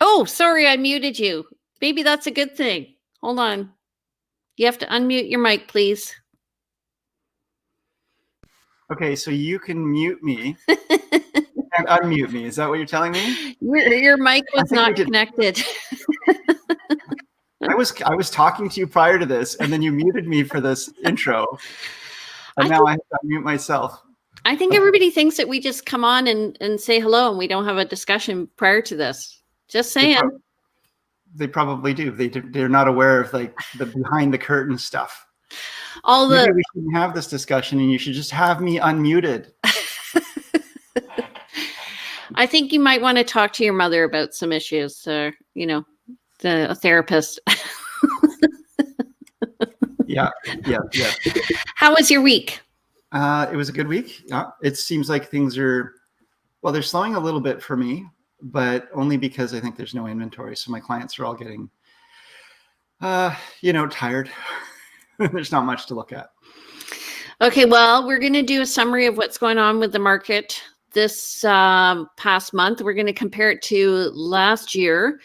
Oh, sorry, I muted you. Maybe that's a good thing. Hold on. You have to unmute your mic, please. Okay, so you can mute me and unmute me. Is that what you're telling me? Your mic was not connected. I was talking to you prior to this, and then you muted me for this intro, and now I have to unmute myself. I think everybody thinks that we just come on and say hello, and we don't have a discussion prior to this. Just saying. They probably do. They're not aware of like the behind the curtain stuff. Maybe we shouldn't have this discussion, and you should just have me unmuted. I think you might want to talk to your mother about some issues, a therapist. Yeah. How was your week? It was a good week. It seems like things are, well, they're slowing a little bit for me, but only because I think there's no inventory. So my clients are all getting, tired. There's not much to look at. Okay, well, we're going to do a summary of what's going on with the market this past month. We're going to compare it to last year.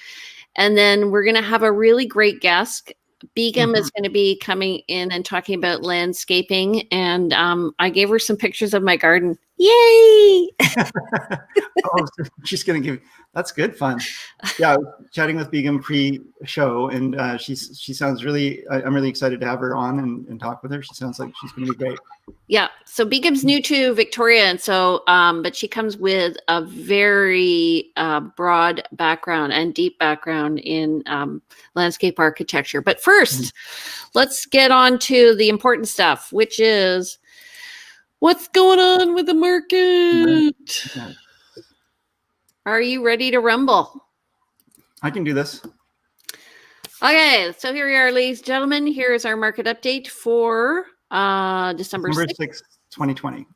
And then we're going to have a really great guest. Begüm is going to be coming in and talking about landscaping. And I gave her some pictures of my garden. Yay! Oh, she's going to give, that's good fun. Yeah, I was chatting with Begüm pre-show, and she sounds really, I'm really excited to have her on and talk with her. She sounds like she's going to be great. Yeah, so Begüm's new to Victoria, and so, but she comes with a very broad background and deep background in landscape architecture. But first, let's get on to the important stuff, which is what's going on with the market. Yeah. Are you ready to rumble? I can do this. Okay, so here we are, ladies and gentlemen. Here is our market update for December 6th, 2020.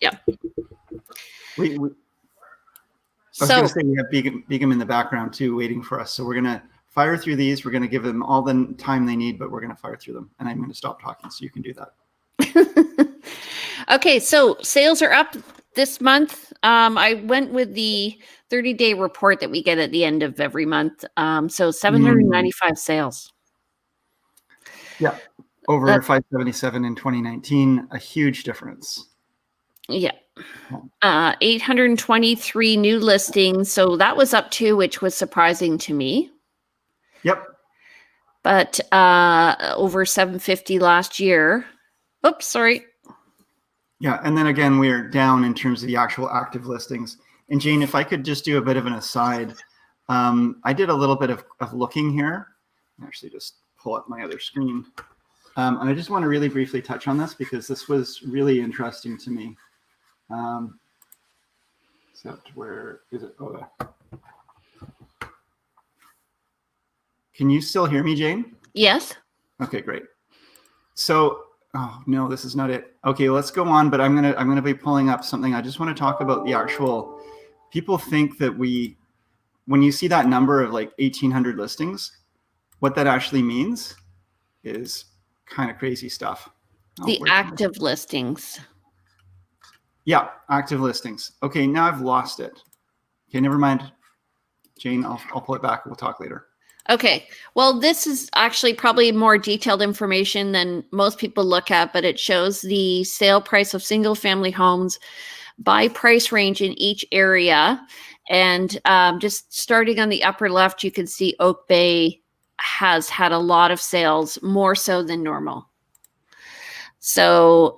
Yep. I was going to say we have Begüm in the background too, waiting for us. So we're going to fire through these. We're going to give them all the time they need, but we're going to fire through them. And I'm going to stop talking so you can do that. Okay, so sales are up this month. I went with the 30-day report that we get at the end of every month. So 795 sales. Yeah. Over 577 in 2019, a huge difference. Yeah. 823 new listings. So that was up too, which was surprising to me. Yep. But over 750 last year. Oops, sorry. Yeah. And then again, we're down in terms of the actual active listings. And Jane, if I could just do a bit of an aside, I did a little bit of looking here. Actually, just pull up my other screen. And I just want to really briefly touch on this because this was really interesting to me. Except where is it? Oh, there. Can you still hear me, Jane? Yes. Okay, great. So, oh no, this is not it. Okay, let's go on. But I'm gonna be pulling up something. I just want to talk about the actual. People think that when you see that number of like 1,800 listings, what that actually means is kind of crazy stuff. The active listings. Yeah, active listings. Okay, now I've lost it. Okay, never mind. Jane, I'll pull it back. We'll talk later. Okay. Well, this is actually probably more detailed information than most people look at, but it shows the sale price of single family homes by price range in each area. And just starting on the upper left, you can see Oak Bay has had a lot of sales, more so than normal. So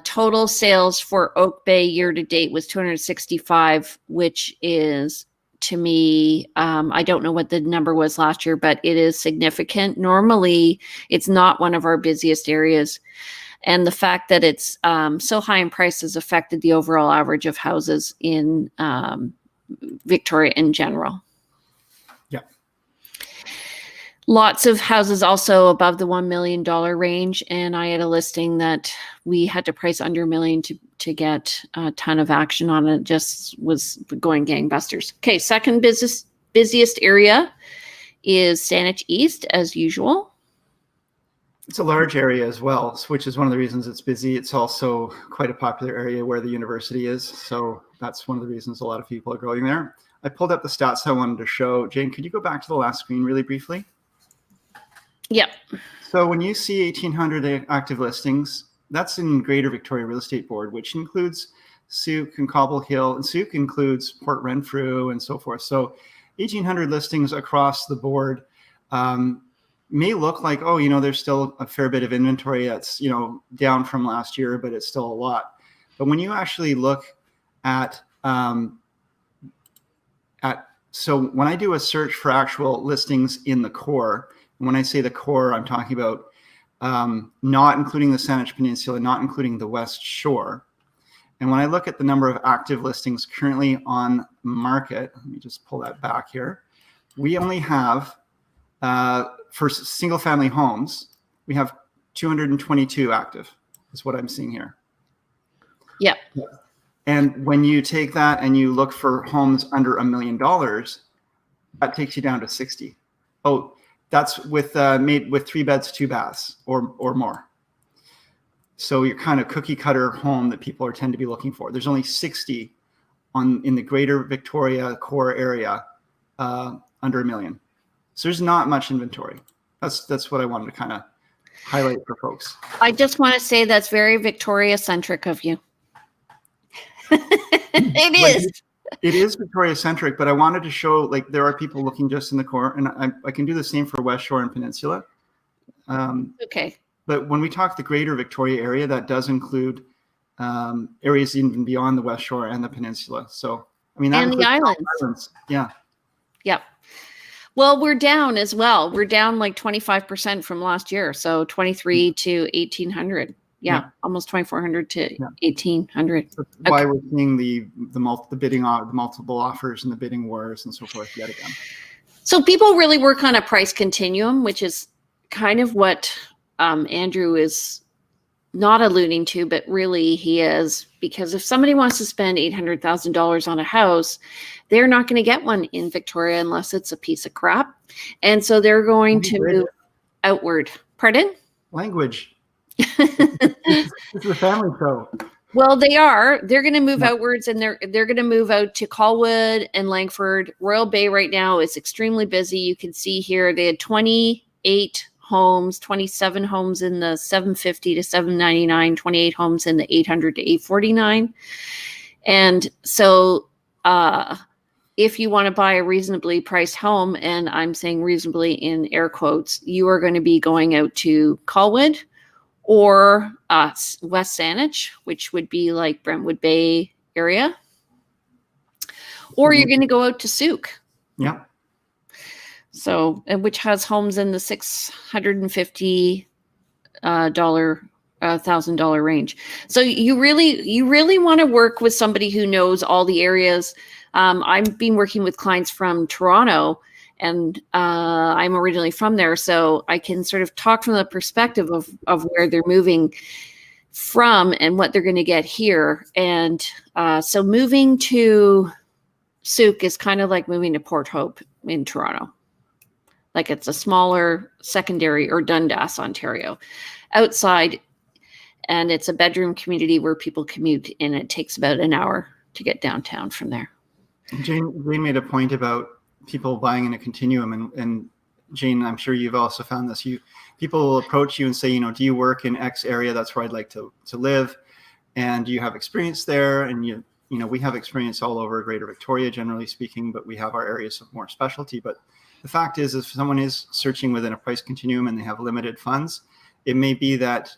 total sales for Oak Bay year to date was 265, which is, to me, I don't know what the number was last year, but it is significant. Normally, it's not one of our busiest areas. And the fact that it's so high in price has affected the overall average of houses in Victoria in general. Yeah. Lots of houses also above the $1 million range. And I had a listing that we had to price under $1 million to get a ton of action on it. Just was going gangbusters. Okay, second busiest area is Saanich East, as usual. It's a large area as well, which is one of the reasons it's busy. It's also quite a popular area where the university is. So that's one of the reasons a lot of people are going there. I pulled up the stats I wanted to show. Jane, could you go back to the last screen really briefly? Yep. So when you see 1,800 active listings, that's in Greater Victoria Real Estate Board, which includes Souk and Cobble Hill, and Souk includes Port Renfrew and so forth. So 1,800 listings across the board may look like, oh, there's still a fair bit of inventory that's, down from last year, but it's still a lot. But when you actually look at so when I do a search for actual listings in the core, and when I say the core, I'm talking about not including the Saanich Peninsula, not including the West Shore. And when I look at the number of active listings currently on market, let me just pull that back here. We only have, for single family homes, we have 222 active, is what I'm seeing here. Yep. And when you take that and you look for homes under $1 million, that takes you down to 60. Oh, that's with made with 3 beds, 2 baths or more. So your kind of cookie cutter home that people tend to be looking for. There's only 60 in the Greater Victoria core area under $1 million. So there's not much inventory. That's what I wanted to kind of highlight for folks. I just want to say that's very Victoria centric of you. It is. It is Victoria centric, but I wanted to show there are people looking just in the core, and I can do the same for West Shore and Peninsula. Okay. But when we talk the Greater Victoria area, that does include areas even beyond the West Shore and the Peninsula. So I mean, that and the islands. Yeah. Yep. Well, we're down as well. We're down like 25% from last year. So 23 to 1,800. Yeah, almost 2,400 to 1,800. That's why we're seeing the multiple offers and the bidding wars and so forth yet again. So people really work on a price continuum, which is kind of what Andrew is not alluding to, but really he is, because if somebody wants to spend $800,000 on a house, they're not going to get one in Victoria unless it's a piece of crap. And so they're going to move outward. Pardon? Language. This is a family show. Well, they're going to move outwards, and they're going to move out to Colwood and Langford. Royal Bay right now is extremely busy. You can see here they had 28 homes, 27 homes in the 750 to 799, 28 homes in the 800 to 849. And so if you want to buy a reasonably priced home, and I'm saying reasonably in air quotes, you are going to be going out to Colwood or West Saanich, which would be like Brentwood Bay area, or you're going to go out to Souk. Yeah. So, which has homes in the $650,000 range. So you really want to work with somebody who knows all the areas. I've been working with clients from Toronto, and I'm originally from there, so I can sort of talk from the perspective of where they're moving from and what they're going to get here. And so moving to Souk is kind of like moving to Port Hope in Toronto. Like it's a smaller secondary, or Dundas, Ontario, outside, and it's a bedroom community where people commute, and it takes about an hour to get downtown from there. Jane made a point about people buying in a continuum, and Jane, I'm sure you've also found this. People will approach you and say, do you work in X area? That's where I'd like to live, and do you have experience there? And we have experience all over Greater Victoria, generally speaking, but we have our areas of more specialty. But the fact is, if someone is searching within a price continuum and they have limited funds, it may be that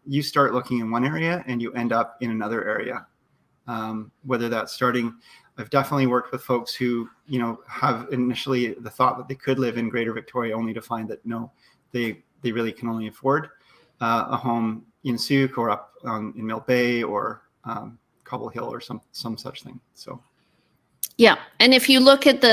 you start looking in one area and you end up in another area. Whether that's starting, I've definitely worked with folks who, have initially the thought that they could live in Greater Victoria, only to find that no, they really can only afford a home in Souk or up in Mill Bay or Cobble Hill or some such thing. So. Yeah. And if you look at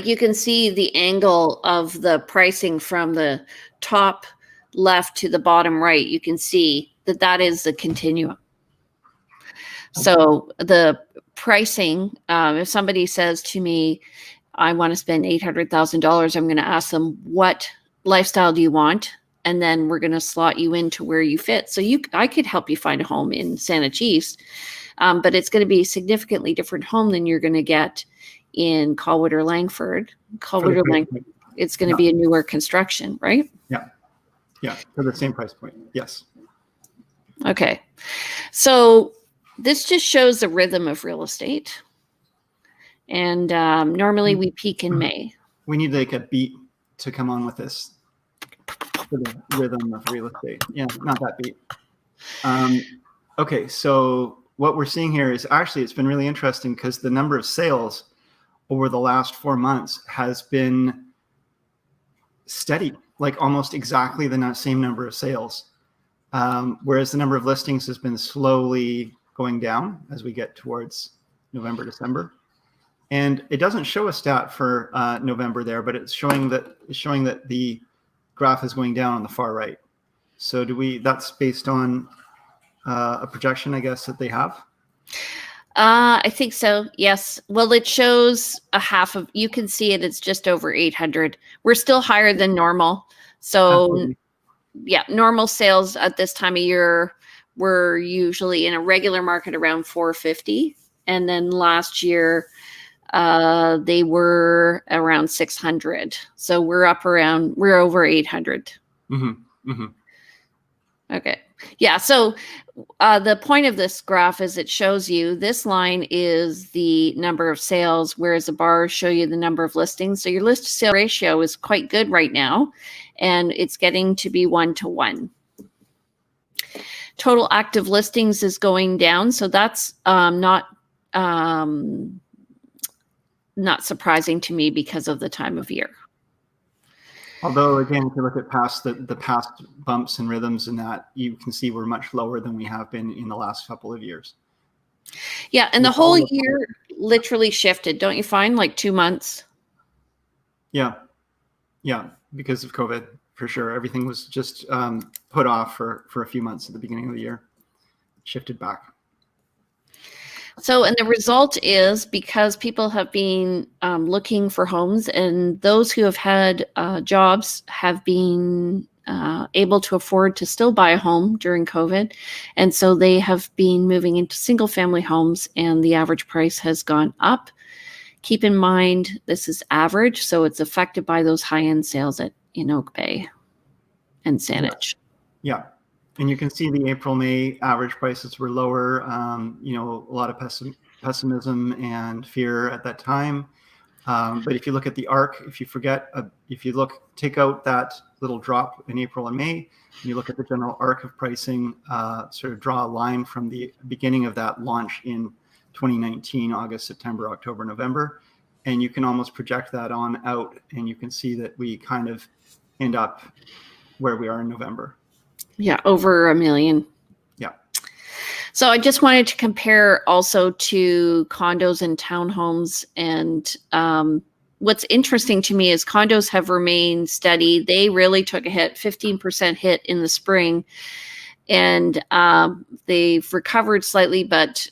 you can see the angle of the pricing from the top left to the bottom right, you can see that is the continuum. So the pricing, if somebody says to me, I want to spend $800,000, I'm going to ask them, what lifestyle do you want? And then we're going to slot you into where you fit. So I could help you find a home in Saanich East, but it's going to be a significantly different home than you're going to get in Colwood or Langford. For Colwood the or price Langford, point. it's going to Yeah. be a newer construction, right? Yeah. Yeah. For the same price point. Yes. Okay. So this just shows the rhythm of real estate. And normally we peak in May. We need like a beat to come on with this for the rhythm of real estate. Yeah, not that beat. Okay, so what we're seeing here is actually, it's been really interesting because the number of sales over the last 4 months has been steady, like almost exactly the same number of sales. Whereas the number of listings has been slowly going down as we get towards November, December. And it doesn't show a stat for November there, but it's showing that the graph is going down on the far right. So that's based on a projection, I guess, that they have? I think so. Yes. Well, it shows a half of, you can see it. It's just over 800. We're still higher than normal. So Absolutely. yeah, normal sales at this time of year were usually in a regular market around 450. And then last year, they were around 600. So we're over 800. Mm-hmm. Mm-hmm. Okay. Yeah. So the point of this graph is it shows you this line is the number of sales, whereas the bars show you the number of listings. So your list to sale ratio is quite good right now, and it's getting to be 1-to-1. Total active listings is going down. So that's not surprising to me because of the time of year. Although, again, if you look at the past bumps and rhythms in that, you can see we're much lower than we have been in the last couple of years. Yeah, and the whole year literally shifted, don't you find? Like 2 months. Yeah, because of COVID, for sure. Everything was just put off for a few months at the beginning of the year, shifted back. So, and the result is because people have been looking for homes, and those who have had jobs have been able to afford to still buy a home during COVID. And so they have been moving into single family homes, and the average price has gone up. Keep in mind, this is average, so it's affected by those high-end sales in Oak Bay and Saanich. Yeah. And you can see the April-May average prices were lower. A lot of pessimism and fear at that time. But if you look at the arc, take out that little drop in April and May, and you look at the general arc of pricing, sort of draw a line from the beginning of that launch in 2019, August, September, October, November, and you can almost project that on out, and you can see that we kind of end up where we are in November. Yeah, over 1 million. Yeah. So I just wanted to compare also to condos and townhomes. And what's interesting to me is condos have remained steady. They really took a hit, 15% hit in the spring. And they've recovered slightly, but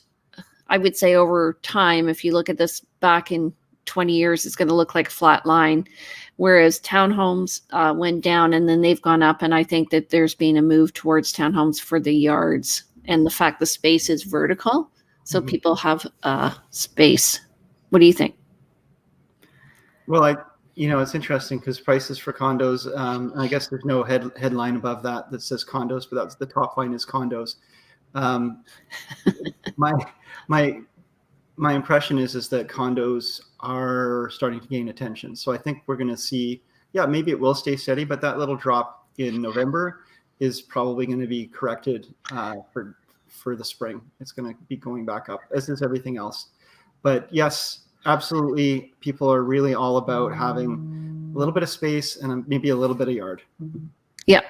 I would say over time, if you look at this back in 20 years, it's going to look like a flat line. Whereas townhomes went down and then they've gone up. And I think that there's been a move towards townhomes for the yards and the fact the space is vertical. So people have space. What do you think? Well, it's interesting because prices for condos, I guess there's no headline above that says condos, but that's the top line is condos. My impression is that condos are starting to gain attention. So I think we're going to see, maybe it will stay steady, but that little drop in November is probably going to be corrected for the spring. It's going to be going back up, as is everything else. But yes, absolutely, people are really all about having a little bit of space and maybe a little bit of yard. Yeah.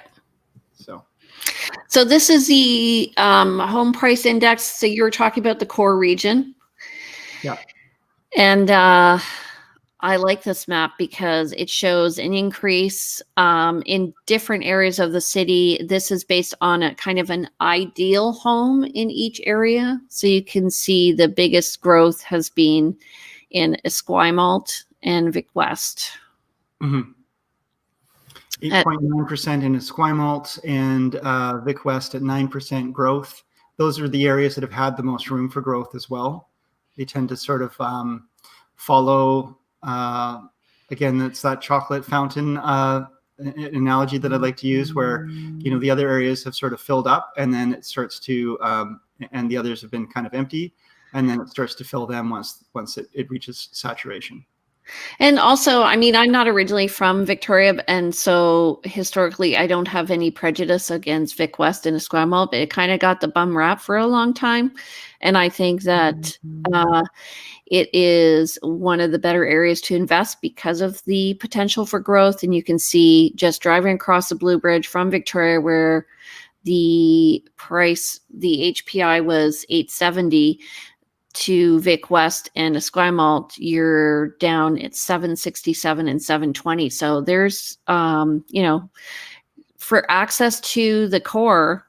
So this is the home price index. So you were talking about the core region. Yeah. And I like this map because it shows an increase in different areas of the city. This is based on a kind of an ideal home in each area. So you can see the biggest growth has been in Esquimalt and Vic West. 8.9% in Esquimalt and Vic West at 9% growth. Those are the areas that have had the most room for growth as well. They tend to sort of follow, again, it's that chocolate fountain analogy that I'd like to use, where, the other areas have sort of filled up, and then it starts to, and the others have been kind of empty, and then it starts to fill them once it reaches saturation. And also, I mean, I'm not originally from Victoria, and so historically, I don't have any prejudice against Vic West and Esquimalt, but it kind of got the bum rap for a long time. And I think that it is one of the better areas to invest because of the potential for growth. And you can see just driving across the Blue Bridge from Victoria, where the HPI was 870, to Vic West and Esquimalt, you're down at 767 and 720. So there's, for access to the core,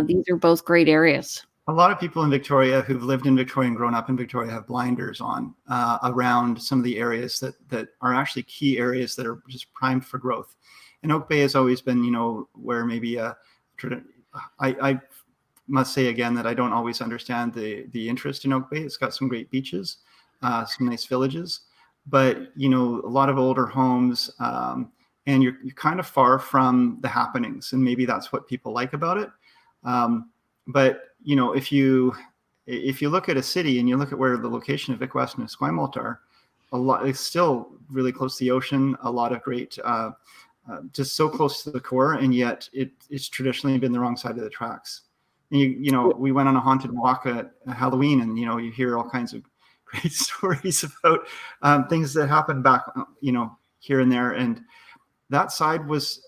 these are both great areas. A lot of people in Victoria who've lived in Victoria and grown up in Victoria have blinders on around some of the areas that are actually key areas that are just primed for growth. And Oak Bay has always been, where maybe I must say again that I don't always understand the interest in Oak Bay. It's got some great beaches, some nice villages, but a lot of older homes, and you're kind of far from the happenings, and maybe that's what people like about it. But if you look at a city and you look at where the location of Vic West and Esquimalt are, it's still really close to the ocean. A lot of great, just so close to the core, and yet it's traditionally been the wrong side of the tracks. And we went on a haunted walk at Halloween, and you hear all kinds of great stories about things that happened back, here and there. And that side was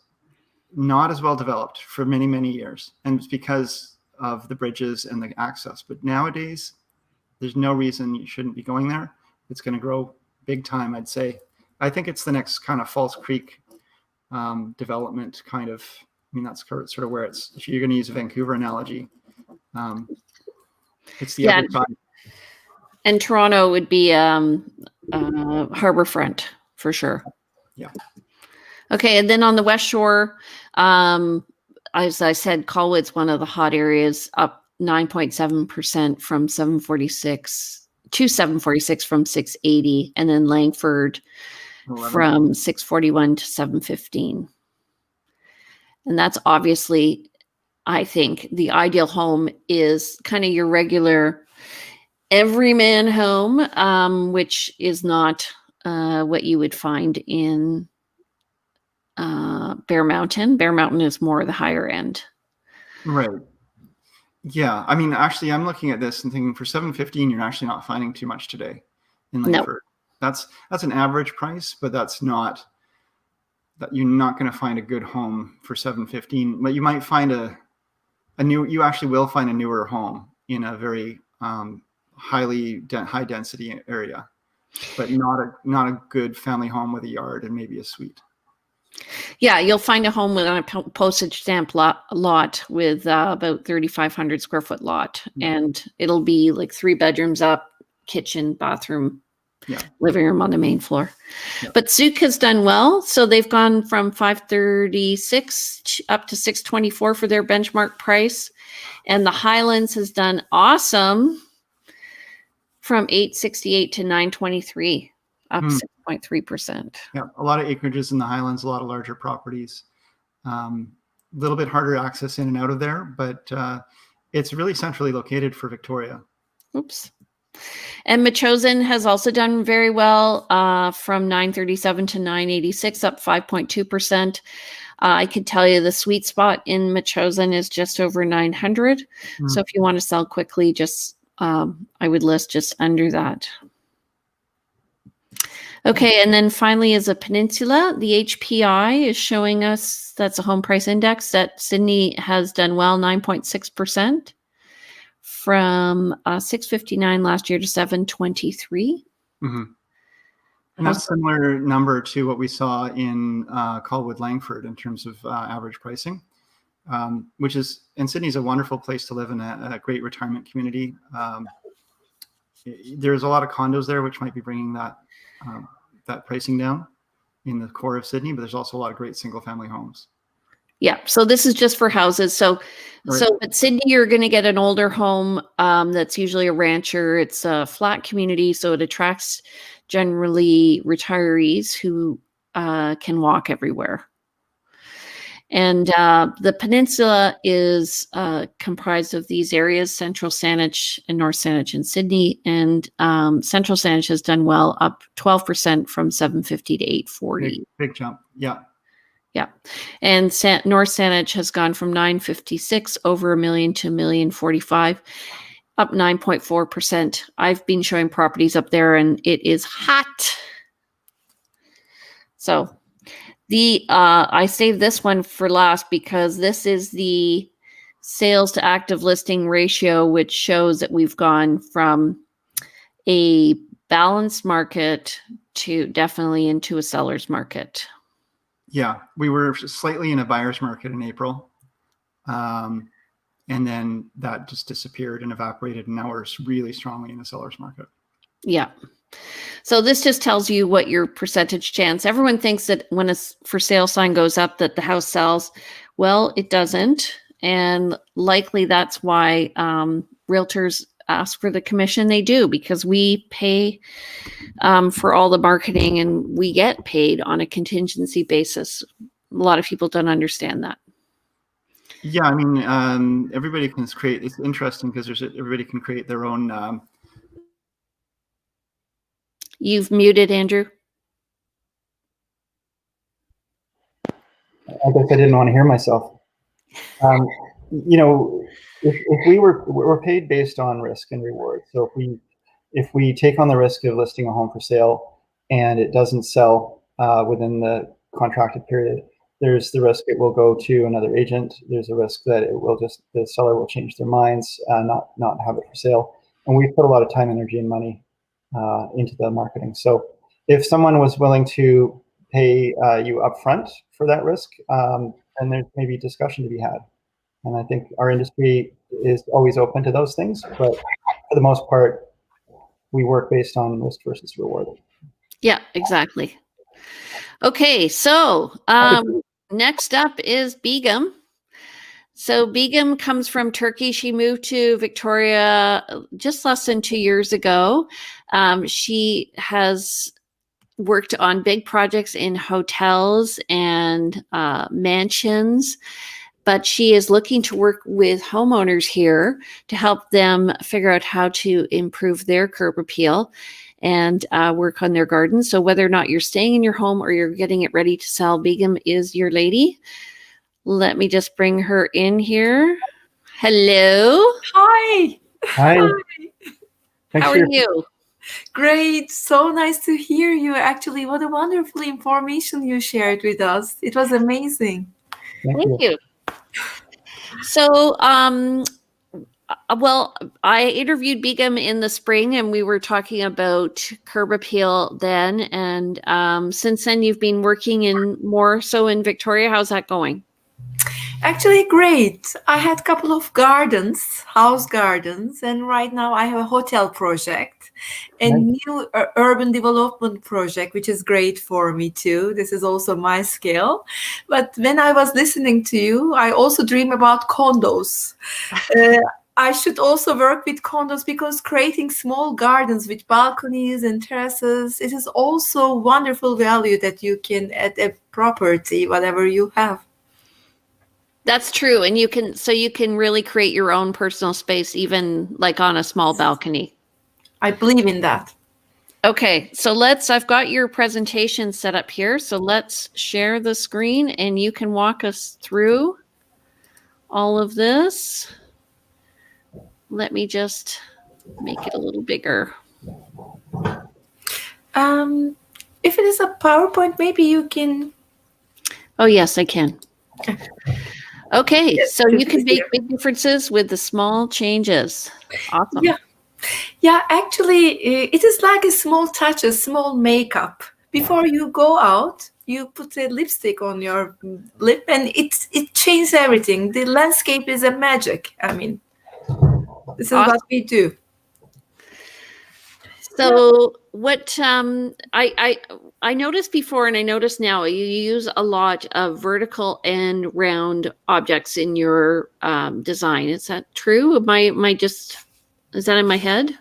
not as well developed for many, many years, and it's because of the bridges and the access. But nowadays, there's no reason you shouldn't be going there. It's going to grow big time, I'd say. I think it's the next kind of False Creek development kind of. I mean, that's sort of where it's, if you're going to use a Vancouver analogy, it's the other side. And Toronto would be Harbourfront for sure. Yeah. Okay. And then on the West Shore, as I said, Colwood's one of the hot areas, up 9.7% from 746 to 746 from 680. And then Langford 11. From 641 to 715. And that's obviously, I think, the ideal home is kind of your regular everyman home, which is not what you would find in Bear Mountain. Bear Mountain is more the higher end. Right. Yeah. I mean, actually, I'm looking at this and thinking for 715, you're actually not finding too much today in Langford. Nope. That's an average price, but that's not. That you're not going to find a good home for 715, but you might find you actually will find a newer home in a very high density area, but not a good family home with a yard and maybe a suite. Yeah, you'll find a home with a postage stamp lot with about 3,500 square foot lot, and it'll be like 3 bedrooms up, kitchen, bathroom. Yeah. Living room on the main floor. Yeah. But Zook has done well. So they've gone from 536 up to 624 for their benchmark price. And the Highlands has done awesome from 868 to 923, up 6.3%. Yeah, a lot of acreages in the Highlands, a lot of larger properties. A little bit harder access in and out of there, but it's really centrally located for Victoria. Oops. And Metchosin has also done very well, from 937 to 986, up 5.2%. I could tell you the sweet spot in Metchosin is just over 900. Mm-hmm. So if you want to sell quickly, just I would list just under that. Okay, and then finally is a peninsula. The HPI is showing us, that's a home price index, that Sydney has done well, 9.6%. From 659 last year to 723. Mm-hmm. And that's a similar number to what we saw in Colwood Langford in terms of average pricing, which is, and Sydney's a wonderful place to live in, a great retirement community. There's a lot of condos there, which might be bringing that pricing down in the core of Sydney, but there's also a lot of great single family homes. Yeah, so this is just for houses. So at Sydney, you're going to get an older home that's usually a rancher. It's a flat community, so it attracts generally retirees who can walk everywhere. And the peninsula is comprised of these areas, Central Saanich and North Saanich in Sydney. And Central Saanich has done well, up 12% from 750 to 840. Big jump. Yeah. Yeah. And North Saanich has gone from 956 over $1 million to $1,045,000, up 9.4%. I've been showing properties up there and it is hot. So I saved this one for last because this is the sales to active listing ratio, which shows that we've gone from a balanced market to definitely into a seller's market. Yeah, we were slightly in a buyer's market in April. And then that just disappeared and evaporated. And now we're really strongly in a seller's market. Yeah. So this just tells you what your percentage chance. Everyone thinks that when a for sale sign goes up that the house sells. Well, it doesn't. And likely that's why realtors ask for the commission they do, because we pay for all the marketing and we get paid on a contingency basis. A lot of people don't understand that. Yeah, I mean, everybody can create. It's interesting because everybody can create their own. You've muted, Andrew. I guess I didn't want to hear myself. You know, if we're paid based on risk and reward. So if we take on the risk of listing a home for sale and it doesn't sell within the contracted period, there's the risk it will go to another agent. There's a risk that the seller will change their minds, not have it for sale. And we've put a lot of time, energy, and money into the marketing. So if someone was willing to pay you upfront for that risk, then there's maybe discussion to be had. And I think our industry is always open to those things, but for the most part, we work based on risk versus reward. Yeah, exactly. Okay, so next up is Begüm. So Begüm comes from Turkey. She moved to Victoria just less than 2 years ago. She has worked on big projects in hotels and mansions, but she is looking to work with homeowners here to help them figure out how to improve their curb appeal and work on their gardens. So whether or not you're staying in your home or you're getting it ready to sell, Begüm is your lady. Let me just bring her in here. Hello. Hi. Hi. How are you? Great. So nice to hear you. Actually, what a wonderful information you shared with us. It was amazing. Thank you. So, well, I interviewed Begüm in the spring and we were talking about curb appeal then. And since then, you've been working more so in Victoria. How's that going? Actually, great. I had a couple of gardens, house gardens, and right now I have a hotel project, a new urban development project, which is great for me too. This is also my skill. But when I was listening to you, I also dream about condos. I should also work with condos because creating small gardens with balconies and terraces, it is also wonderful value that you can add a property, whatever you have. That's true. And you can really create your own personal space, even like on a small balcony. I believe in that. Okay. So I've got your presentation set up here. So let's share the screen and you can walk us through all of this. Let me just make it a little bigger. If it is a PowerPoint, maybe you can. Oh, yes, I can. Okay, so you can make big differences with the small changes. Awesome. Yeah. Actually, it is like a small touch, a small makeup. Before you go out, you put a lipstick on your lip, and it changes everything. The landscape is a magic. I mean, this is what we do. So what I noticed before and I noticed now, you use a lot of vertical and round objects in your design. Is that true? Is that in my head?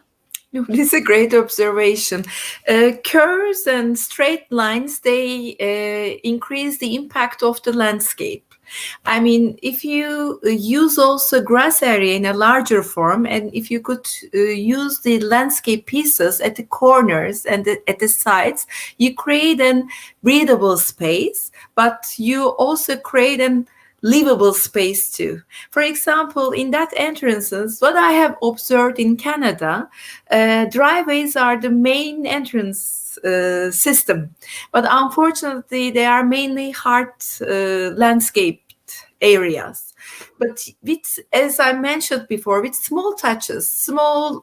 No, this is a great observation. Curves and straight lines, they increase the impact of the landscape. I mean, if you use also grass area in a larger form, and if you could use the landscape pieces at the corners and at the sides, you create a breathable space, but you also create an livable space too. For example, in that entrances, what I have observed in Canada, driveways are the main entrance system, but unfortunately they are mainly hard landscaped areas. But with, as I mentioned before, with small touches, small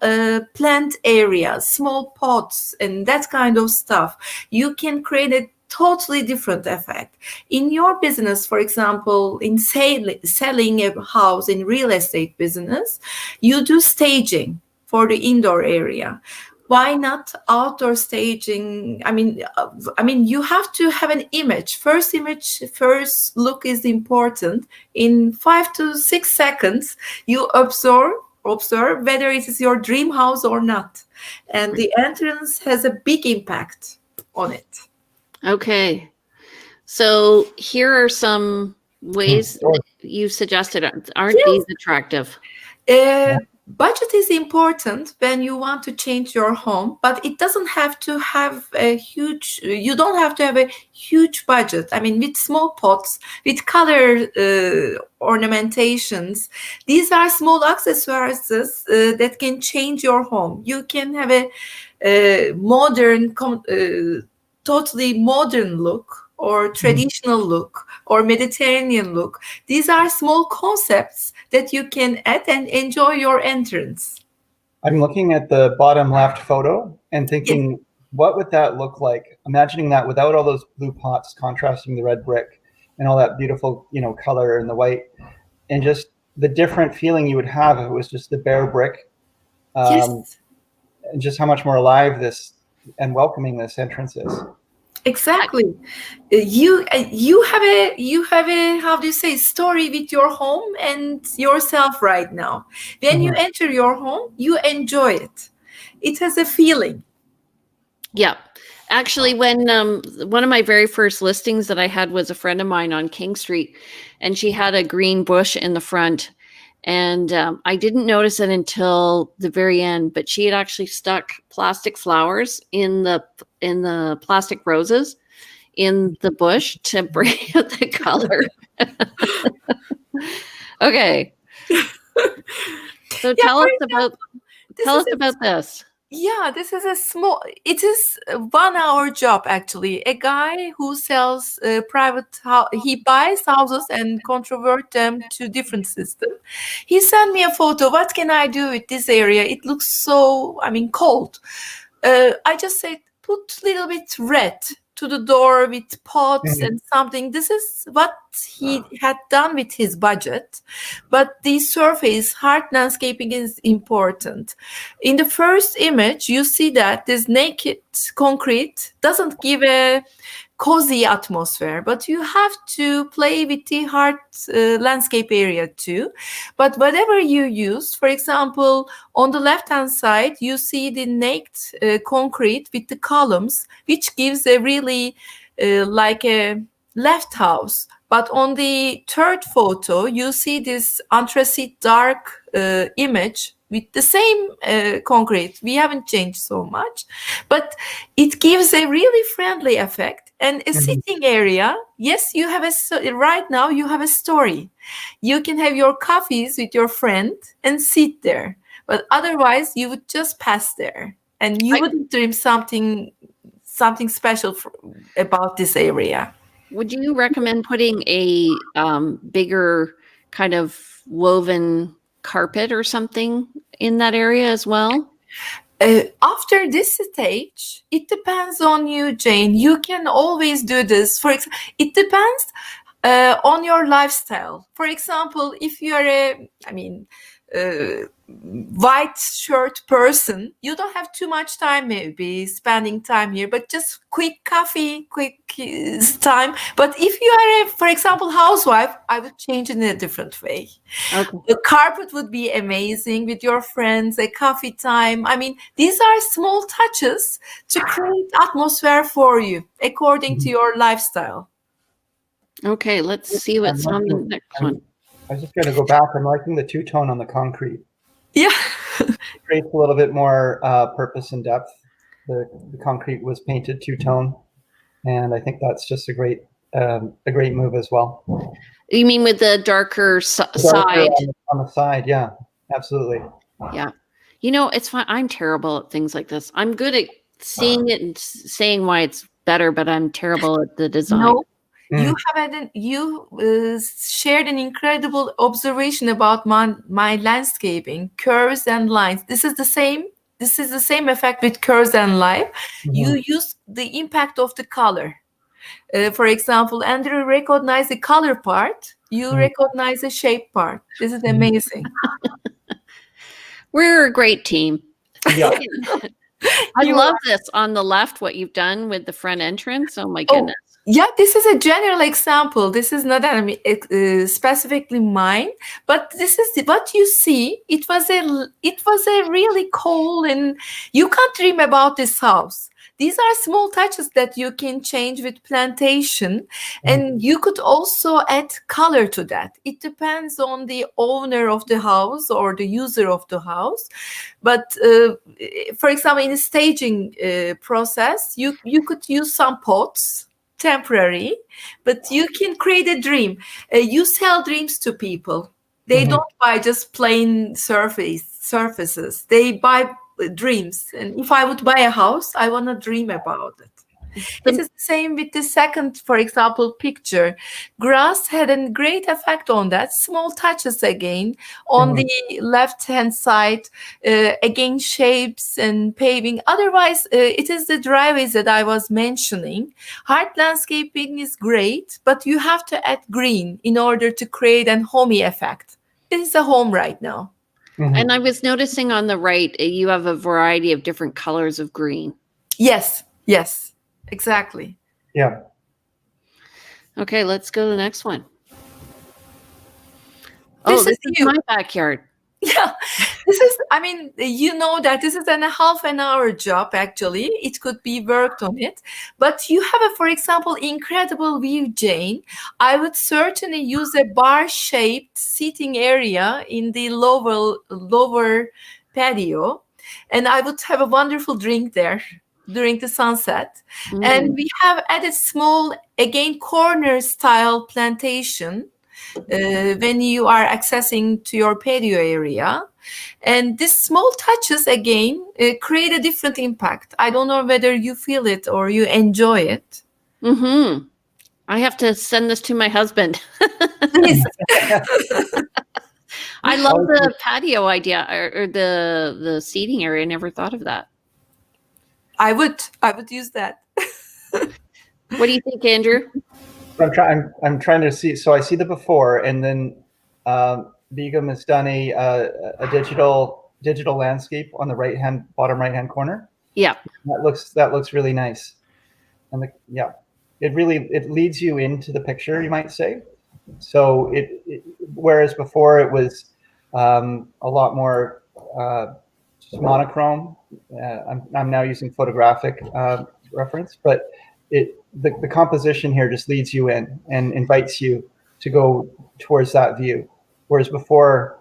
plant areas, small pots, and that kind of stuff, you can create a totally different effect. In your business, for example, in selling a house in real estate business, you do staging for the indoor area. Why not outdoor staging? I mean, you have to have an image. First look is important. In 5 to 6 seconds, you observe whether it is your dream house or not. And the entrance has a big impact on it. Okay. So here are some ways you suggested. Aren't these attractive? Budget is important when you want to change your home, but it doesn't have to have you don't have to have a huge budget. I mean, with small pots, with color ornamentations, these are small accessories that can change your home. You can have a modern, totally modern look, or traditional look, or Mediterranean look. These are small concepts that you can add and enjoy your entrance. I'm looking at the bottom left photo and thinking, what would that look like? Imagining that without all those blue pots contrasting the red brick and all that beautiful, color and the white, and just the different feeling you would have if it was just the bare brick. And just how much more alive this and welcoming this entrance is. Exactly. You have a how do you say, story with your home and yourself right now. When you enter your home, you enjoy it. It has a feeling. Yeah. Actually, when one of my very first listings that I had was a friend of mine on King Street, and she had a green bush in the front. And I didn't notice it until the very end, but she had actually stuck plastic flowers in the plastic roses in the bush to bring out the color. Okay. So tell us about this. Yeah, this is it is a 1 hour job actually. A guy who sells he buys houses and convert them to different system. He sent me a photo. What can I do with this area? It looks so, cold. I just said, put a little bit red to the door with pots and something. This is what he had done with his budget. But the surface, hard landscaping is important. In the first image, you see that this naked concrete doesn't give a cozy atmosphere, but you have to play with the hard landscape area too. But whatever you use, for example, on the left-hand side, you see the naked concrete with the columns, which gives a really like a left house. But on the third photo, you see this anthracite dark image with the same concrete. We haven't changed so much, but it gives a really friendly effect. And a sitting area, yes, you have right now you have a story. You can have your coffees with your friend and sit there, but otherwise you would just pass there, and you wouldn't dream something special about this area. Would you recommend putting a bigger kind of woven carpet or something in that area as well? After this stage, it depends on you, Jane. You can always do this. For example, it depends on your lifestyle. For example, if you are white shirt person, you don't have too much time maybe spending time here, but just quick coffee, quick time. But if you are for example, housewife, I would change it in a different way. Okay. The carpet would be amazing with your friends, a coffee time. I mean, these are small touches to create atmosphere for you according to your lifestyle. Okay, let's see what's on the next one. I was just going to go back. I'm liking the two-tone on the concrete. Yeah. It creates a little bit more purpose and depth. The concrete was painted two-tone, and I think that's just a great move as well. You mean with the darker side? On the side, yeah, absolutely. Yeah. You know, it's fine. I'm terrible at things like this. I'm good at seeing it and saying why it's better, but I'm terrible at the design. No. You shared an incredible observation about my landscaping, curves and lines. This is the same effect with curves and line. Mm-hmm. You use the impact of the color. For example, Andrew recognized the color part. You recognize the shape part. This is amazing. We're a great team. Yeah. I love this on the left, what you've done with the front entrance. Oh my goodness. Yeah, this is a general example. This is not specifically mine, but this is what you see. It was a really cool, and you can't dream about this house. These are small touches that you can change with plantation, and you could also add color to that. It depends on the owner of the house or the user of the house. But for example, in the staging process, you could use some pots, temporary, but you can create a dream. You sell dreams to people. They don't buy just plain surfaces. They buy dreams. And if I would buy a house, I want to dream about it. This is the same with the second, for example, picture. Grass had a great effect on that. Small touches again. On the left-hand side, again, shapes and paving. Otherwise, it is the driveways that I was mentioning. Hard landscaping is great, but you have to add green in order to create a homey effect. This is a home right now. And I was noticing on the right, you have a variety of different colors of green. Yes. Exactly. Yeah. Okay, let's go to the next one. This is my backyard. Yeah, this is, you know that this is a half an hour job, actually. It could be worked on it. But you have, for example, incredible view, Jane. I would certainly use a bar-shaped seating area in the lower patio. And I would have a wonderful drink there during the sunset. And we have added small, again, corner style plantation when you are accessing to your patio area. And these small touches, again, create a different impact. I don't know whether you feel it or you enjoy it. I have to send this to my husband. Please. I love the patio idea or the seating area. I never thought of that. I would use that. What do you think, Andrew? I'm trying to see. So I see the before, and then Begüm has done a digital landscape on the bottom right hand corner. Yeah, that looks really nice, and it leads you into the picture, you might say. So whereas before it was a lot more monochrome. I'm now using photographic reference, but the composition here just leads you in and invites you to go towards that view. Whereas before,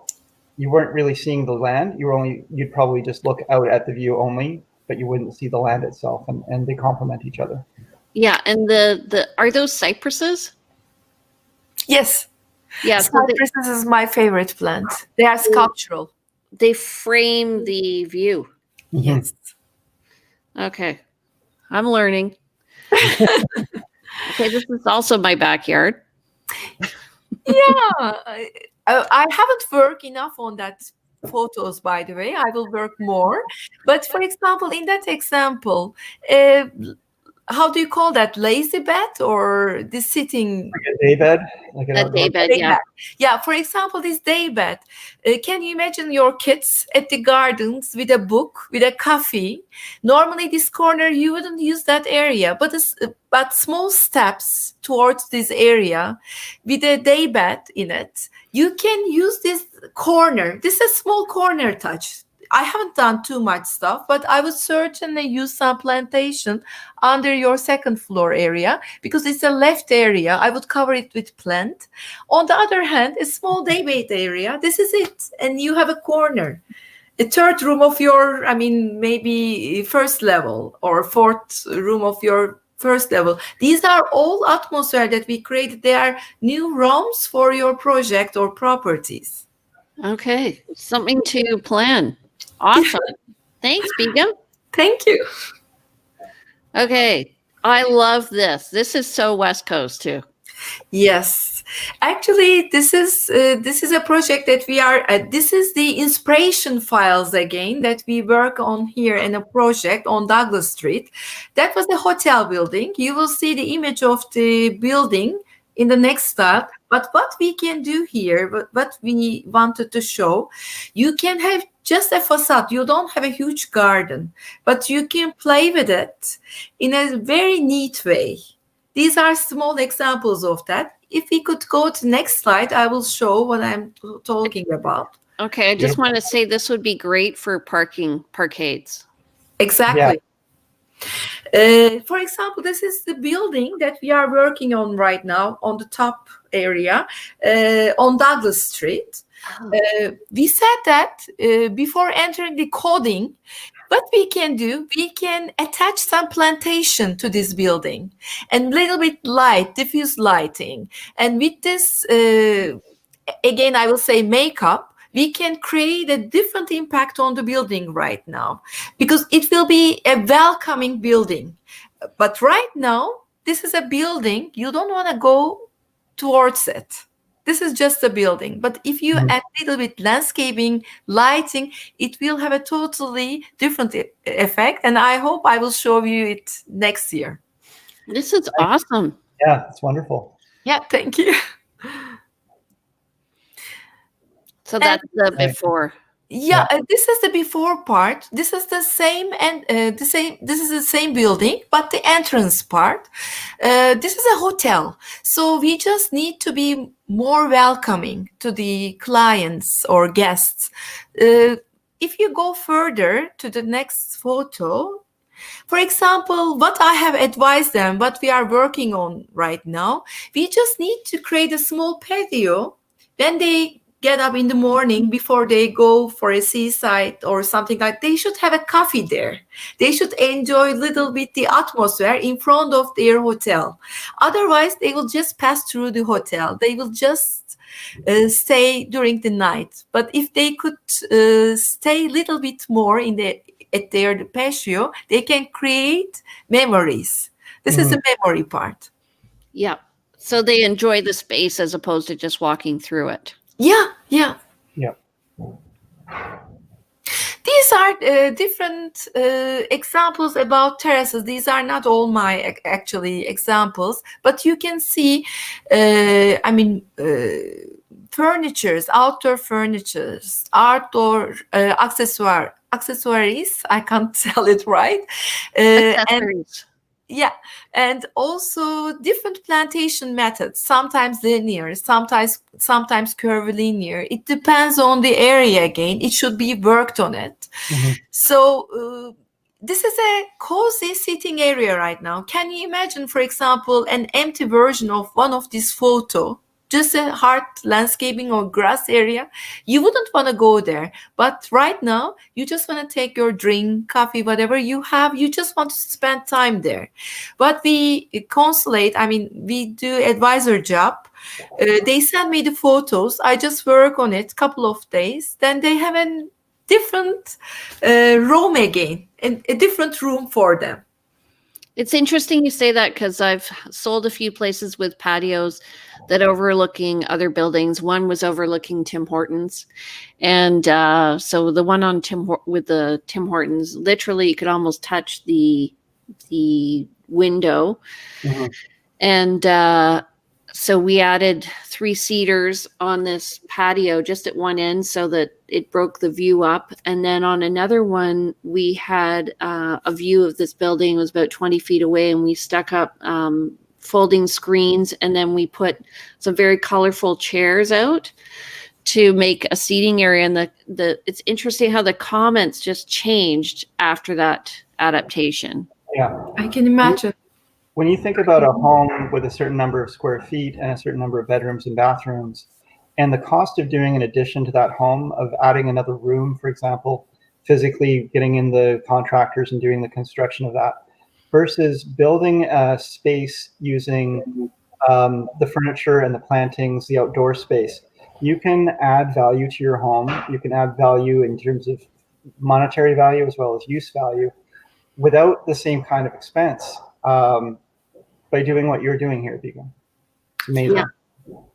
you weren't really seeing the land. You'd probably just look out at the view only, but you wouldn't see the land itself, and they complement each other. Yeah, and are those cypresses? Yes. Yeah, cypresses is my favorite plant. They are sculptural. They frame the view. Yes. Okay. I'm learning. Okay, this is also my backyard. Yeah. I haven't worked enough on that photos, by the way. I will work more. But for example, in that example, how do you call that? Lazy bed or the sitting? Like a day bed, like an A outdoor day bed, Day yeah. bed. Yeah, for example, this day bed. Can you imagine your kids at the gardens with a book, with a coffee? Normally, this corner, you wouldn't use that area, but small steps towards this area with a day bed in it, you can use this corner. This is a small corner touch. I haven't done too much stuff, but I would certainly use some plantation under your second floor area because it's a left area. I would cover it with plant. On the other hand, a small day bed area. This is it. And you have a corner. A third room of your, maybe first level or fourth room of your first level. These are all atmosphere that we created. They are new rooms for your project or properties. Okay, something to plan. Awesome. Thanks, Begüm. Thank you. Okay, I love this. This is so West Coast too. Yes, actually, this is a project that we are. This is the inspiration files again that we work on here in a project on Douglas Street. That was a hotel building. You will see the image of the building in the next step. But what we can do here, what we wanted to show, you can have just a facade. You don't have a huge garden, but you can play with it in a very neat way. These are small examples of that. If we could go to the next slide, I will show what I'm talking about. Okay, I just want to say this would be great for parkades. Exactly. For example, this is the building that we are working on right now on the top area on Douglas Street. We said that before entering the coding, what we can do, we can attach some plantation to this building and little bit light, diffuse lighting. And with this, again, I will say makeup, we can create a different impact on the building right now because it will be a welcoming building. But right now, this is a building, you don't want to go towards it. This is just a building. But if you add a little bit landscaping, lighting, it will have a totally different effect. And I hope I will show you it next year. This is awesome. Yeah, it's wonderful. Yeah, thank you. So that's the before. Yeah, this is the before part. This is the same and this is the same building, but the entrance part. This is a hotel, so we just need to be more welcoming to the clients or guests. If you go further to the next photo, for example, what I have advised them, what we are working on right now, we just need to create a small patio when they get up in the morning before they go for a seaside or something like that. They should have a coffee there. They should enjoy a little bit the atmosphere in front of their hotel. Otherwise, they will just pass through the hotel. They will just stay during the night. But if they could stay a little bit more at their patio, they can create memories. This is the memory part. Yeah. So they enjoy the space as opposed to just walking through it. Yeah. These are different examples about terraces. These are not all my actually examples, but you can see, furnitures, outdoor furnitures, outdoor accessories. I can't tell it right. Accessories. And also different plantation methods, sometimes linear, sometimes curvilinear. It depends on the area again. It should be worked on it. So this is a cozy sitting area right now. Can you imagine, for example, an empty version of one of these photos? Just a hard landscaping or grass area, you wouldn't want to go there. But right now, you just want to take your drink, coffee, whatever you have. You just want to spend time there. But we we do advisor job. They send me the photos. I just work on it a couple of days. Then they have a different room again, and a different room for them. It's interesting you say that because I've sold a few places with patios that overlooking other buildings. One was overlooking Tim Hortons. And so the one on with the Tim Hortons, literally you could almost touch the window. Mm-hmm. And so we added 3 cedars on this patio just at one end so that it broke the view up. And then on another one, we had a view of this building. It was about 20 feet away, and we stuck up folding screens, and then we put some very colorful chairs out to make a seating area. And it's interesting how the comments just changed after that adaptation. Yeah. I can imagine. When you think about a home with a certain number of square feet and a certain number of bedrooms and bathrooms, and the cost of doing an addition to that home, of adding another room, for example, physically getting in the contractors and doing the construction of that, versus building a space using the furniture and the plantings, the outdoor space, you can add value to your home. You can add value in terms of monetary value as well as use value without the same kind of expense. By doing what you're doing here, Begüm. It's amazing. Yeah.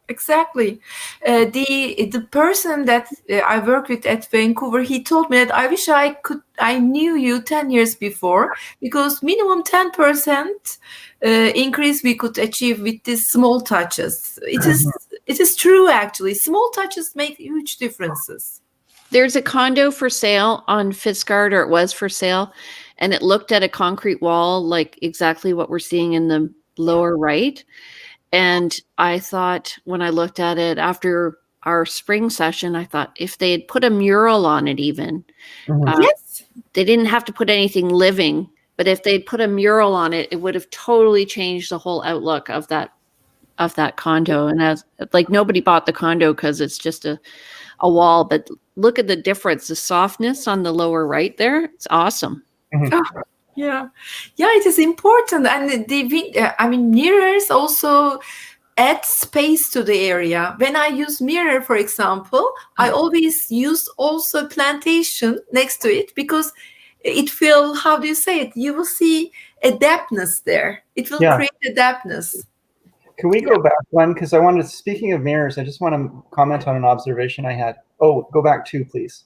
Exactly. The person that I work with at Vancouver, he told me that I wish I knew you 10 years before, because minimum 10% increase we could achieve with these small touches. It is true, actually. Small touches make huge differences. There's a condo for sale on Fitzgard, or it was for sale, and it looked at a concrete wall, like exactly what we're seeing in the lower right. And I thought, when I looked at it after our spring session, I thought if they had put a mural on it, even, Yes, they didn't have to put anything living, but if they'd put a mural on it, it would have totally changed the whole outlook of that condo. And as like, nobody bought the condo because it's just a wall, but look at the difference, the softness on the lower right there. It's awesome. Mm-hmm. Oh, yeah, it is important. And mirrors also add space to the area. When I use mirror, for example, I always use also plantation next to it, because it will, how do you say it? You will see a depthness there. It will create a depthness. Can we go back one? Because I wanted, speaking of mirrors, I just want to comment on an observation I had. Oh, go back 2, please.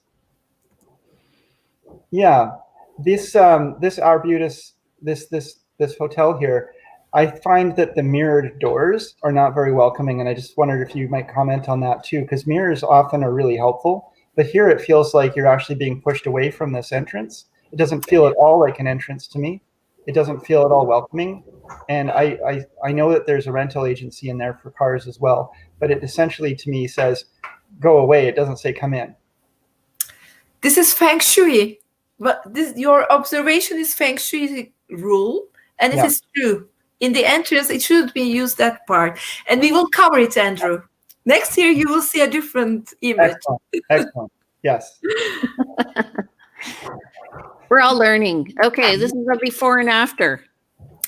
Yeah, this Arbutus, this hotel here, I find that the mirrored doors are not very welcoming, and I just wondered if you might comment on that too, because mirrors often are really helpful, but here it feels like you're actually being pushed away from this entrance. It doesn't feel at all like an entrance to me. It doesn't feel at all welcoming. And I know that there's a rental agency in there for cars as well, but it essentially to me says, go away. It doesn't say come in. This is Feng Shui. But your observation is Feng Shui rule, and it is true. In the entrance, it should be used, that part. And we will cover it, Andrew. Next year, you will see a different image. Excellent. Yes. We're all learning. Okay, this is a before and after.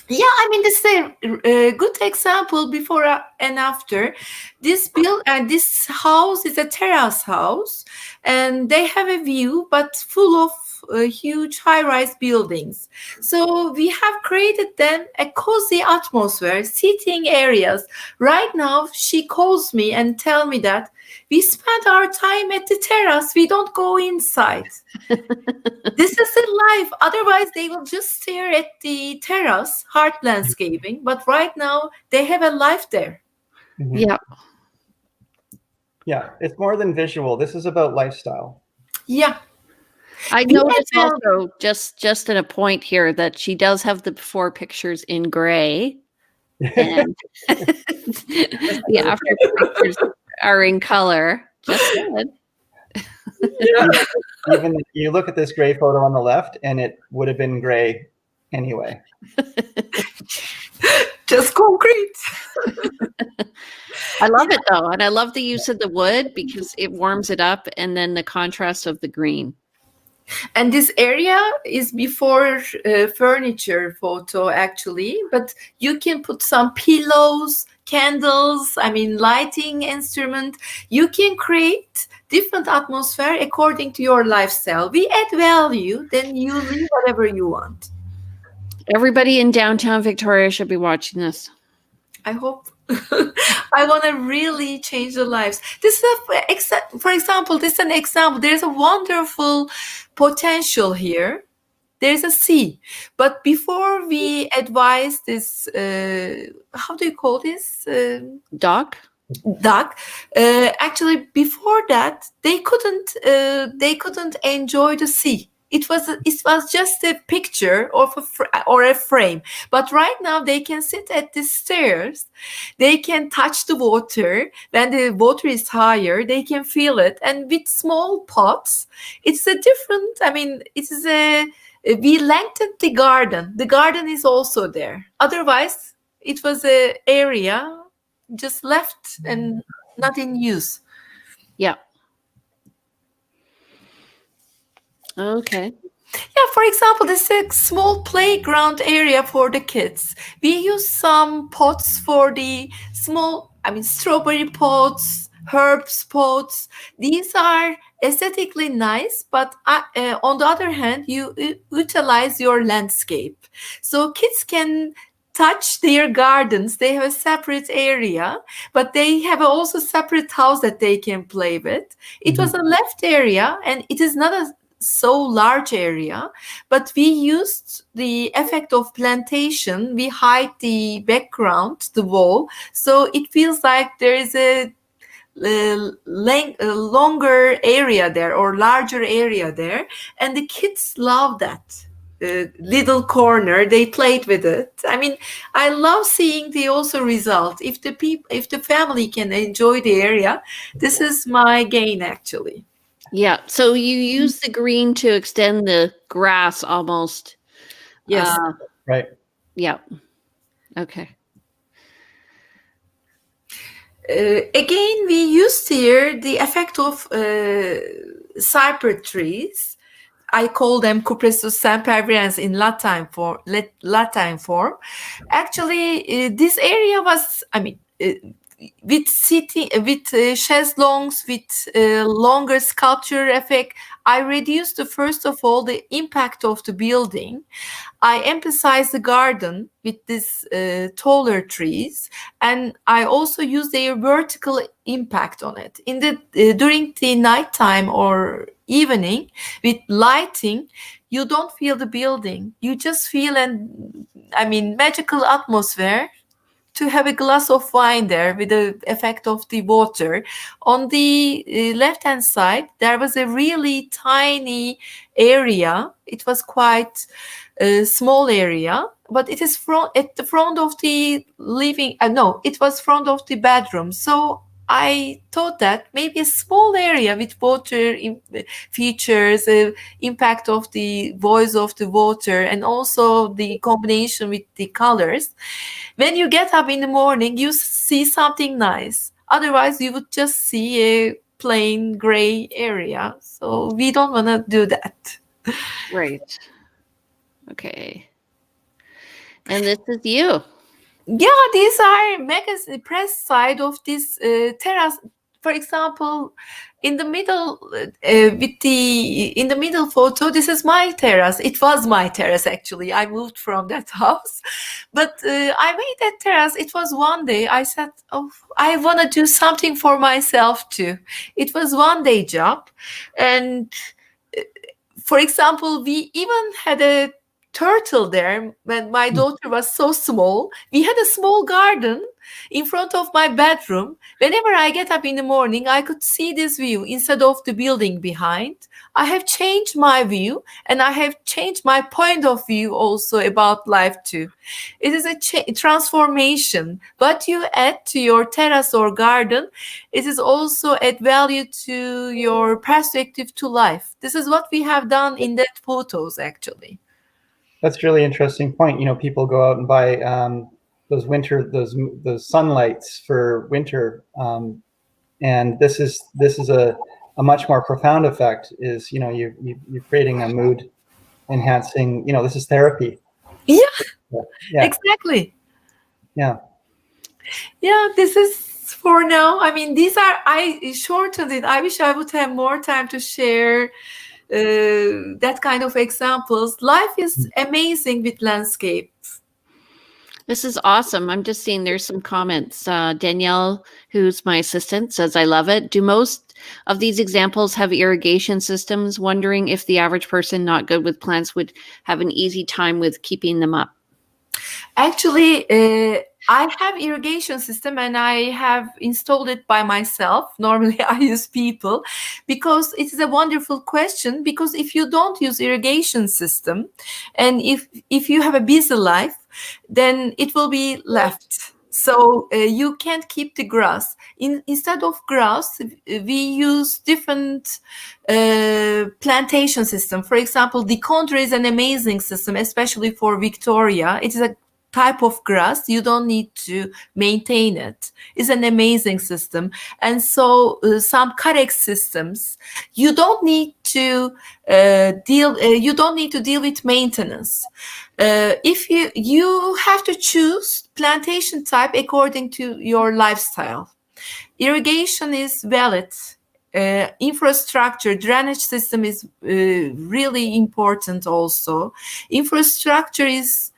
Yeah, this is a good example, before and after. This house is a terrace house, and they have a view, but full of huge high-rise buildings. So we have created them a cozy atmosphere, seating areas. Right now, she calls me and tell me that we spend our time at the terrace. We don't go inside. This is a life. Otherwise, they will just stare at the terrace, hard landscaping. But right now, they have a life there. Mm-hmm. Yeah. Yeah, it's more than visual. This is about lifestyle. Yeah. I noticed also, just in a point here, that she does have the before pictures in gray, and the after pictures are in color. Just good. Even you look at this gray photo on the left, and it would have been gray anyway. Just concrete. I love it though, and I love the use of the wood because it warms it up, and then the contrast of the green. And this area is before furniture photo, actually, but you can put some pillows, candles, lighting instrument. You can create different atmosphere according to your lifestyle. We add value, then you live whatever you want. Everybody in downtown Victoria should be watching this. I hope. I want to really change the lives. This is for example, this is an example. There's a wonderful potential here. there's a sea. But before we advise this, how do you call this? Doc? Duck. Actually, before that, they couldn't enjoy the sea. It was just a picture of or a frame. But right now they can sit at the stairs. They can touch the water. When the water is higher, they can feel it. And with small pots, it's a different. I mean, it is we lengthened the garden. The garden is also there. Otherwise, it was a area just left and not in use. Yeah. Okay. Yeah, for example, this is a small playground area for the kids. We use some pots for the small, strawberry pots, herbs pots. These are aesthetically nice, but on the other hand, you utilize your landscape. So kids can touch their gardens. They have a separate area, but they have also separate house that they can play with. It was a left area, and it is not a so large area, but we used the effect of plantation. We hide the background, the wall, so it feels like there is a longer area there or larger area there, and the kids love that little corner. They played with it. I mean, I love seeing the also result. If the family can enjoy the area, this is my gain actually. Yeah. So you use the green to extend the grass almost. Yes. Right. Yeah. Okay. Again, we used here the effect of cypress trees. I call them Cupressus sempervirens in Latin form. Actually, this area was, with chaiselongs, with longer sculpture effect, I reduced first of all the impact of the building. I emphasized the garden with these taller trees, and I also used their vertical impact on it. In the during the nighttime or evening with lighting, you don't feel the building. You just feel magical atmosphere. To have a glass of wine there with the effect of the water. On the left-hand side, there was a really tiny area. It was quite a small area, but it is at the front of the living. It was front of the bedroom. So I thought that maybe a small area with water features, impact of the voice of the water, and also the combination with the colors. When you get up in the morning, you see something nice. Otherwise, you would just see a plain gray area. So we don't want to do that. Right. Okay. And this is you. Yeah, these are magazine press side of this terrace. For example, in the middle, in the middle photo, this is my terrace. It was my terrace actually. I moved from that house, but I made that terrace. It was one day I said, "Oh, I want to do something for myself too." It was one day job, and for example, we even had a turtle there when my daughter was so small. We had a small garden in front of my bedroom. Whenever I get up in the morning, I could see this view instead of the building behind. I have changed my view, and I have changed my point of view also about life too. It is a transformation. What you add to your terrace or garden, it is also add value to your perspective to life. This is what we have done in that photos actually. That's a really interesting point. People go out and buy those sunlights for winter, and this is a much more profound effect. Is you're creating a mood enhancing. This is therapy. Yeah. Yeah. Exactly. Yeah. Yeah. This is for now. I shortened it. I wish I would have more time to share that kind of examples. Life is amazing with landscape. This is awesome. I'm just seeing there's some comments. Danielle, who's my assistant, says, "I love it. Do most of these examples have irrigation systems, wondering if the average person not good with plants would have an easy time with keeping them up. Actually, I have irrigation system and I have installed it by myself. Normally I use people, because it is a wonderful question, because if you don't use irrigation system and if you have a busy life, then it will be left. So you can't keep the grass. Instead of grass, we use different plantation system. For example, the contour is an amazing system, especially for Victoria. It is a type of grass. You don't need to maintain it. It's an amazing system. And so some correct systems, you don't need to deal with maintenance. If you have to choose plantation type according to your lifestyle. Irrigation is valid. Infrastructure, drainage system is really important also. Infrastructure is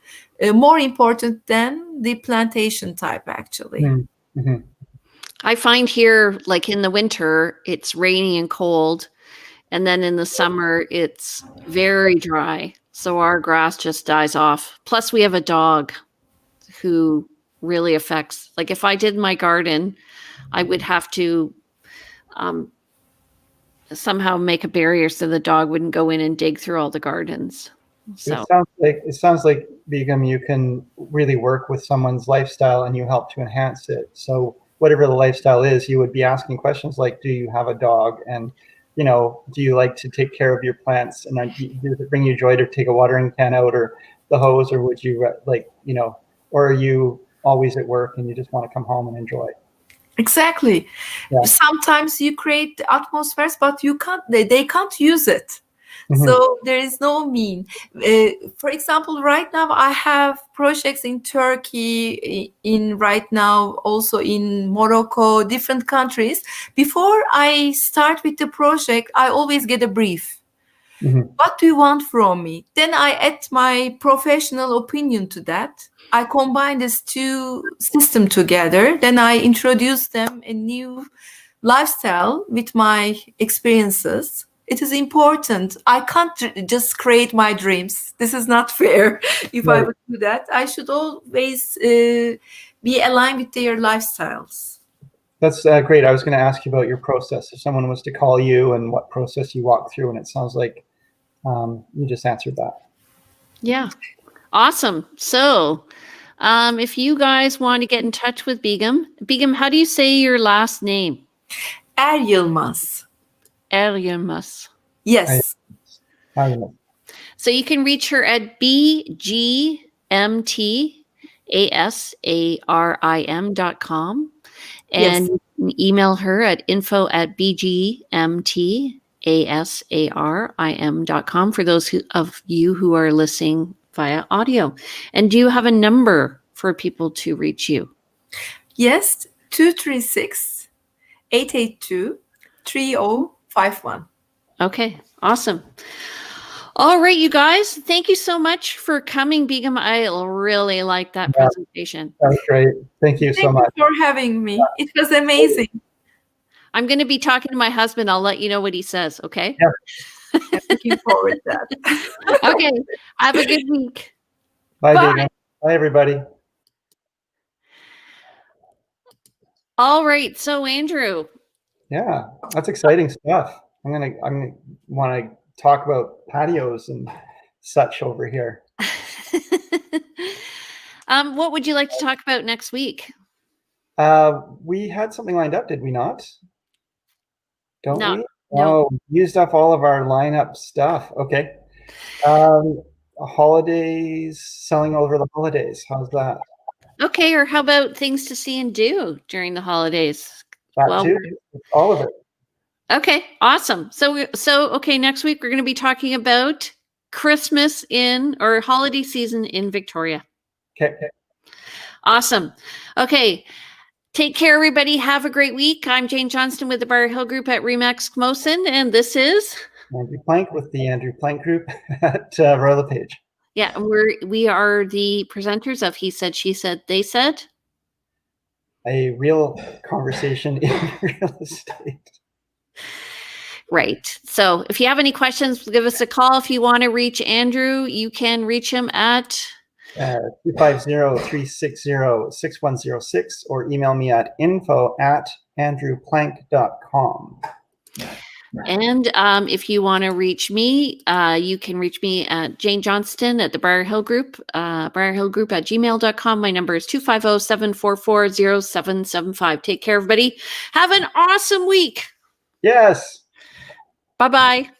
more important than the plantation type, actually. Mm-hmm. I find here, like in the winter, it's rainy and cold. And then in the summer, it's very dry. So our grass just dies off. Plus, we have a dog who really affects. Like if I did my garden, I would have to somehow make a barrier so the dog wouldn't go in and dig through all the gardens. So It sounds like Begüm, you can really work with someone's lifestyle and you help to enhance it. So whatever the lifestyle is, you would be asking questions like, do you have a dog? And, you know, do you like to take care of your plants? And does it bring you joy to take a watering can out or the hose, or would you like, you know, or are you always at work and you just want to come home and enjoy? Exactly. Yeah. Sometimes you create the atmospheres, but you can't. They can't use it. Mm-hmm. So there is no mean. For example, right now I have projects in Turkey, right now also in Morocco, different countries. Before I start with the project, I always get a brief. Mm-hmm. What do you want from me? Then I add my professional opinion to that. I combine these two systems together. Then I introduce them a new lifestyle with my experiences. It is important. I can't just create my dreams. This is not fair. If I would do that, I should always be aligned with their lifestyles. That's great. I was going to ask you about your process. If someone was to call you and what process you walk through, and it sounds like you just answered that. yeah, awesome. So if you guys want to get in touch with Begüm, how do you say your last name? Eryılmaz. Eryılmaz. Yes. So you can reach her at begmtasarim.com, and you can email her at info@begmtasarim.com for those of you who are listening via audio. And do you have a number for people to reach you? Yes, 236-882-3051. Okay, awesome. All right, you guys, thank you so much for coming, Begüm. I really like that presentation. That was great. Thank you so much. Thank you for having me. It was amazing. I'm going to be talking to my husband. I'll let you know what he says, okay? Yeah. I'm looking forward to that. Okay, have a good week. Bye, Begüm. Bye, everybody. All right, so Andrew. Yeah, that's exciting stuff. I'm gonna want to talk about patios and such over here. What would you like to talk about next week? We had something lined up, did we not? Don't No, we? no. Oh, used up all of our lineup stuff. Okay. Holidays, selling over the holidays. How's that? Okay, or how about things to see and do during the holidays? That too. All of it. Okay, awesome. So okay, next week we're going to be talking about Christmas or holiday season in Victoria. Okay. Awesome. Okay. Take care, everybody. Have a great week. I'm Jane Johnston with the Bar Hill Group at Remax Mosen, and this is Andrew Plank with the Andrew Plank Group at Royal LePage. Yeah, we are the presenters of He Said, She Said, They Said. A real conversation in real estate. Right. So if you have any questions, give us a call. If you want to reach Andrew, you can reach him at 250-360-6106 or email me at info@andrewplank.com. And if you want to reach me, you can reach me at Jane Johnston at the Briar Hill Group, briarhillgroup@gmail.com. My number is 250-744-0775. Take care, everybody. Have an awesome week. Yes. Bye-bye.